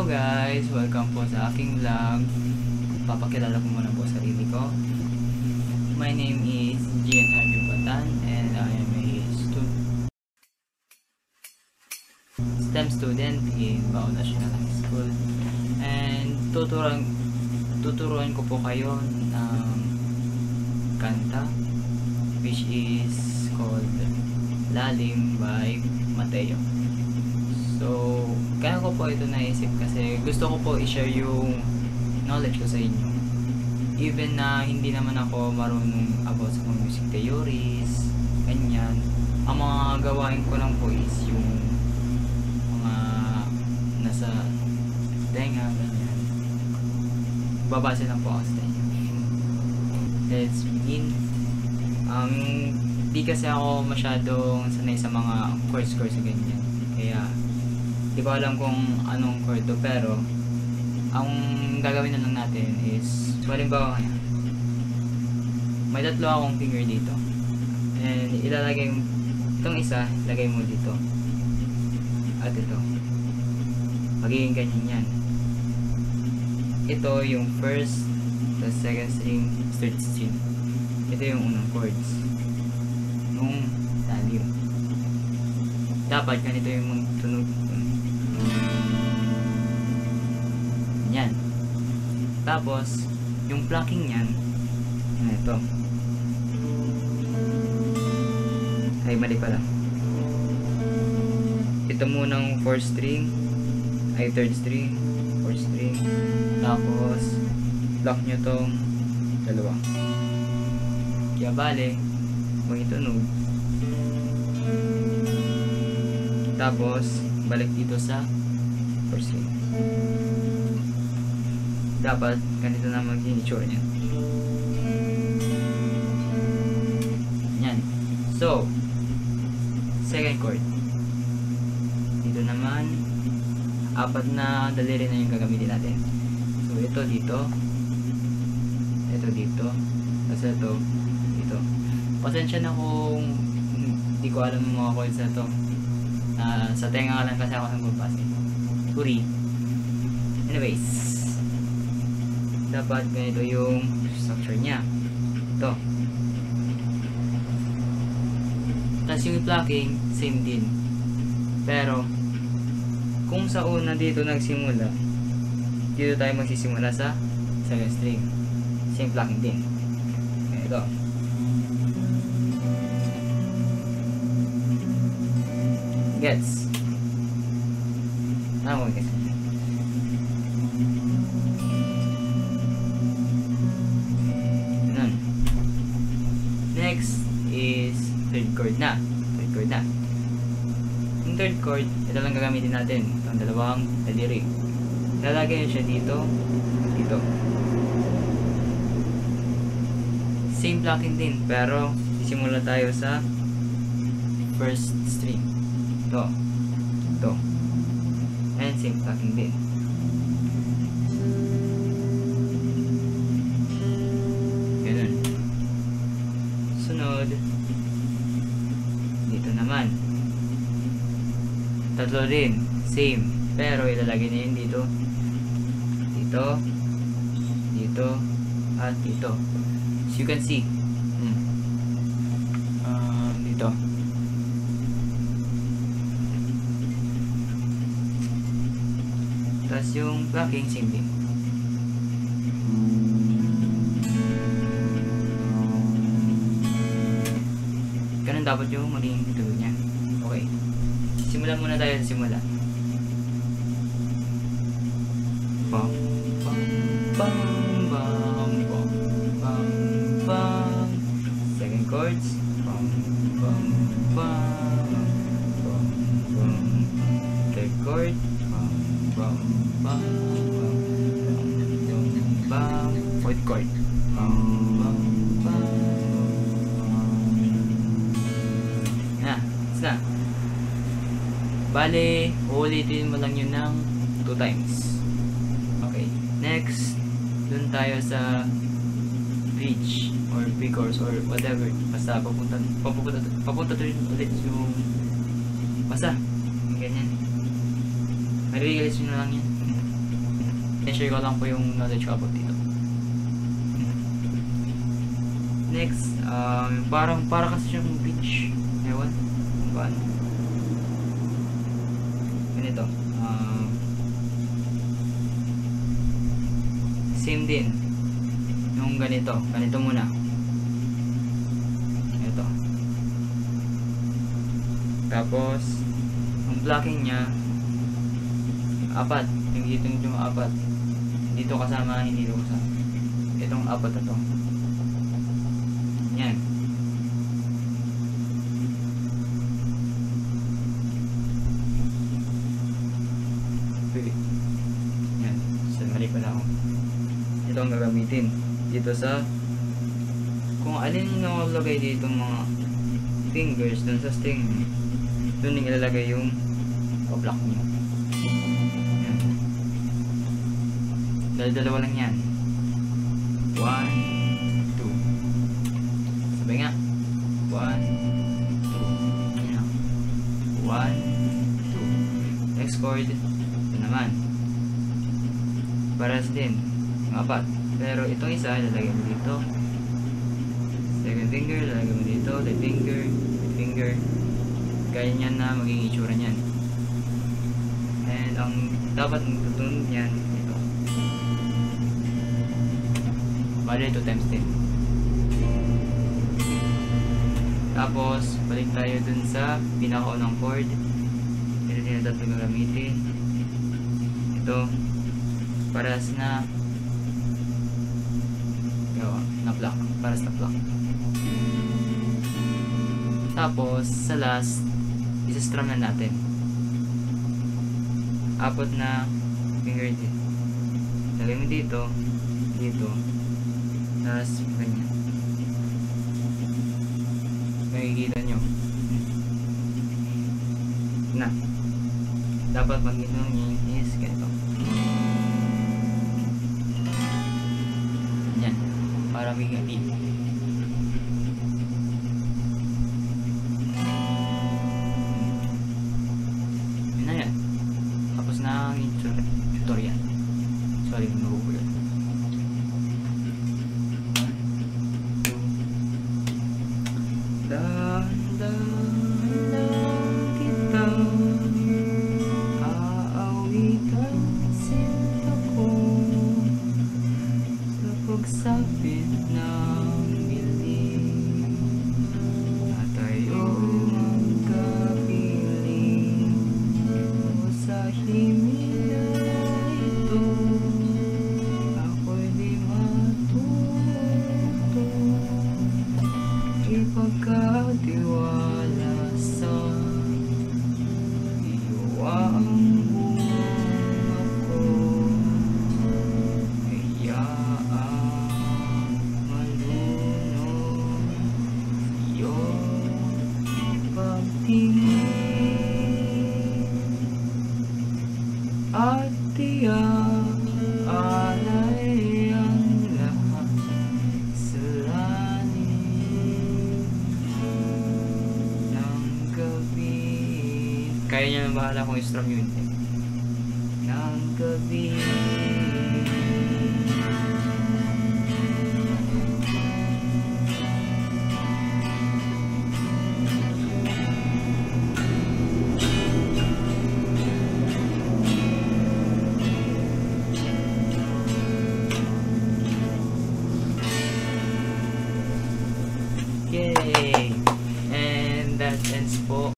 guys! Welcome po sa aking vlog. Papakilala ko muna po sarili ko. My name is Gian Jaime Batan and I am a STEM student in Bao National High School. And tuturuan ko po kayo ng kanta which is called Lalim by Mateo. So, kaya ko po ito naisip kasi gusto ko po i-share yung knowledge ko sa inyo. Even na hindi naman ako marunong about sa mga music theories, ganyan. Ang mga gawain ko lang po is yung mga nasa tenga, ganyan. Babase lang po ako sa inyo. Let's begin. Di kasi ako masyadong sanay sa mga chords ganyan. Kaya di ko alam kung anong chord to, pero ang gagawin na lang natin is halimbawa may tatlo akong finger dito and ilalagay itong isa, lagay mo dito at ito magiging ganyan yan. Ito yung first, the second string, third string. Ito yung unang chords nung lalim. Dapat ganito yung tunog. Yan. Tapos yung plucking niyan, ito. Ay, mali pala. Ito munang 4th string, ay 3rd string, 4th string. Tapos pluck nyo tong dalawa. Kaya bale, magitunog. Tapos balik dito sa 4th string. Dapat ganito na maging itsura niya. Yan. So, second chord. Dito naman, 4 na daliri na yung gagamitin natin. So, ito dito. Ito dito. Tapos ito dito. Pasensya na kung hindi ko alam yung mga chords na ito. Sa tenga lang kasi ako nagbabase. Sorry. Anyways, dapat ganito yung structure niya. Ito. Tapos yung plucking, same din. Pero kung sa una dito nagsimula, dito tayo magsisimula sa second string. Same plucking din. Ito. Gets? Tama mo guys. Next is third chord na. Yung third chord, ito lang gagamitin natin. Itong dalawang daliri. Lalagay siya dito, dito. Same plucking din, pero sisimula tayo sa first string. Ito. And same plucking din. Ganun. Sunod, dito naman. Tatlo rin, same. Pero ilalagay na yun dito. Dito, at dito. As you can see. Dito. Tapos yung plucking, same din. Ganun dapat yung maging tunog niya. Okay. Simulan muna tayo sa simula. Bam, bam, bam, bam, bam, bam, bam. Second chords. Bam, bam, bam, bam, bam. Third chord. Bam, bam, bam, bam, bam, bam. Fourth chord. Bam, bam, bam. Na. Bale, uulitin mo lang yun ng 2 times. Okay. Next, dun tayo sa bridge or pre-chorus or whatever. Basta papunta rin ulit yung basta. Ganyan. Marirealize nyo na lang yan. I-share ko lang po yung knowledge ko about dito. Next, para kasi siyang beach. Ewan, kung paano. Ganito. Same din. Yung ganito muna. Ito. Tapos, yung blocking niya, apat. Yung dito yung apat. Dito kasama, hindi dito kasama. Itong apat na to. Yan. Okay. Yan. So, mali pala ako. Ito ang gagamitin. Dito sa, kung alin yung nakalagay dito mga fingers dun sa string, dun yung ilalagay yung block nyo. Yan. Dalawa lang yan. 1, 2. Sabay nga. 1, 2. Yan. 1, 2. Next chord. Ito naman. Paras din. Yung apat. Pero itong isa, lalagay mo dito. Second finger, lalagay mo dito. Third finger. Fifth finger. Kaya niyan na magiging itsura niyan. And ang dapat tutunod niyan, ito. Bali 2 times 10. Tapos, balik tayo dun sa pinakaunang chord. Ito din na tatlong gagamitin. Ito. Paras na block. Paras na block. Tapos, sa last, isa-strum na natin. Apat na finger din. Lagay mo dito. Dito. Tapos, ganyan. Makikita nyo. Na. Dapat mag-ginong nyo is ganito. Yan. Para may gabi. Yun na yan. Tapos na ang tutorial. Sorry, magugulat. Pagsapit ng dilim at tayo magkapiling o sa himila ito ako'y di matuto ipagkatiwala sa iyo ang at tiyak alay ang lahat sa langit ng gabi. Kaya niya na bahala kung i-strum yun ng gabi. Yay! And that ends po